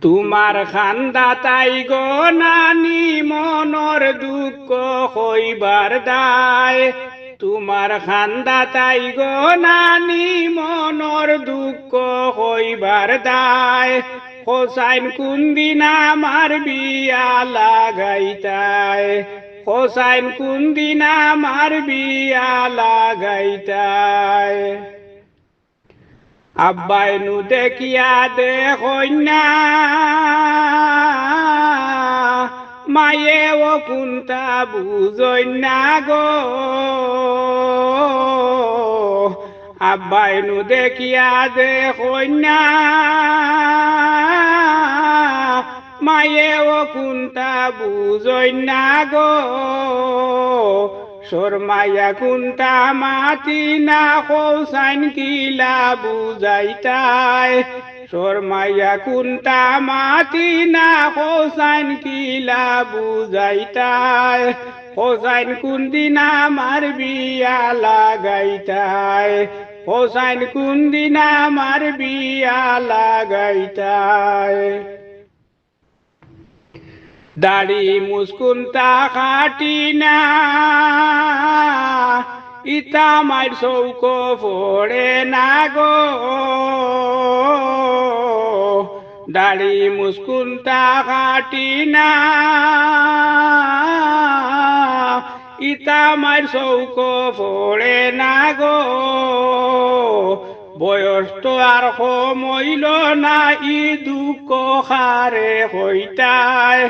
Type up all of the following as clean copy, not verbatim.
তোমার খান্দা তাই গো নানি মনর দুঃখ হইবার দায়। তোমার খান্দা তাই গো নানি মনর দুঃখ হইবার দায়। হোসাইন কুন্দিন আমার বিয়া লাগাইতায়। হোসাইন কুন্দিন আমার বিয়া লাগাইতায়। আব্বাই নু দেখিয়া দেখই না মায়ে ও কুন্তা বুঝই না গো। আব্বাই নু দেখিয়া দেখই না মায়ে ও কুন্তা বুঝই না গো। শর্মাইয়া কুন্তা মাতি না হোসাইন কিলা বুঝাইতায়। শর্মাইয়া কুন্তা মাতি না হোসাইন কিলা বুঝাইতায়। হোসাইন কুন্দিন আমার বিয়া লাগাইতায়। হোসাইন কুন্দিন আমার বিয়া লাগাইতায়। দাড়ি মুস্কুন্তা খাটি না ইতা মার চৌক পড়ে না গো। দাড়ি মুস্কুন্তা খাটি না ইতা মার চৌক পড়ে না গো। বয়স তো আর কমইল না ই দুঃখ হারে হইতায়।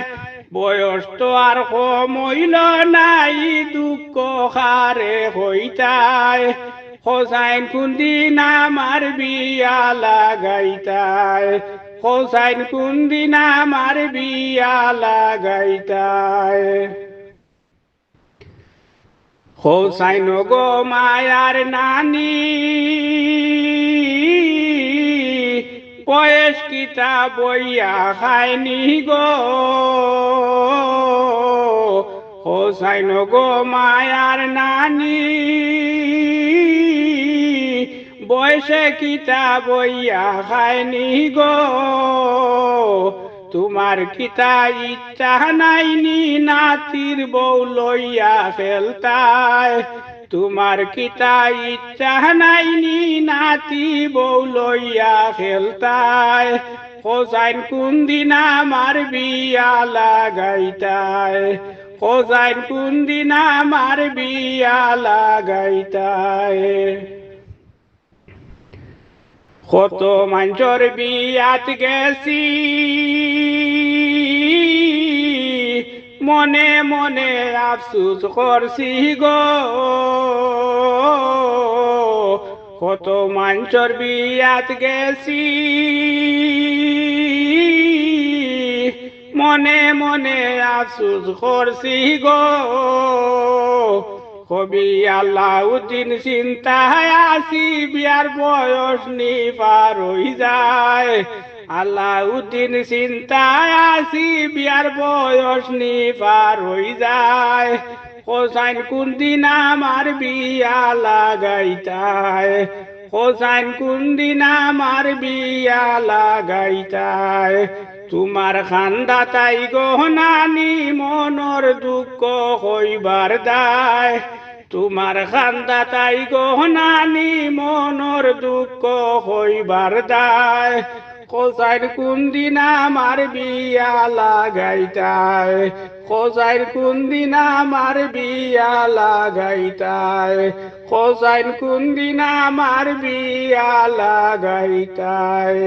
বয়স তো আর কমইল না ই দুঃখ হারে হইতায়। হোসাইন কুন্দিন আমার বিয়া লাগাইতায়। হোসাইন কুন্দিন আমার বিয়া লাগাইতায়। হোসাইন গো মায়ার নানি বয়স কিতা বইয়া খায়নি গো। হোসাইন গো মায়ার নানি বয়সে কিতা বইয়া খায়নি গো। তোমার কিতা ইচ্ছা নাইনি নাতির বউ লইয়া ফেলতায়। তোমার কিতা ইচ্ছা নাইনি নাতি বউ লইয়া ফেলতায়। হোসাইন কুন্দিন আমার বিয়া লাগাইতায়। হোসাইন কুন্দিন আমার বিয়া লাগাইতায়। কত মানুষের বিয়াত গেছি মনে মনে আফসুস করছি গো। কত মানুষের বিয়াত গেছি মনে মনে আফসুস করছি গো। কবি আল্লাউদ্দিন চিন্তায় আসি বিয়ার বয়স নি পার হই যায়। আল্লাউদ্দিন চিন্তায় আসি বিয়ার বয়স নি পার হই যায়। হোসাইন কুন্দিন আমার বিয়া লাগাইতায়। হোসাইন কুন্দিন আমার বিয়া লাগাইতায়। তোমার খান্দা তাই গো নানি মনর দুঃখ হইবার দায়। তোমার খান্দা তাই গো নানি মনর দুঃখ হইবার দায়। হোসাইন কুন্দিন আমার বিয়া লাগাইতায়। হোসাইন কুন্দিন আমার বিয়া লাগাইতায়। হোসাইন কুন্দিন আমার বিয়া লাগাইতায়।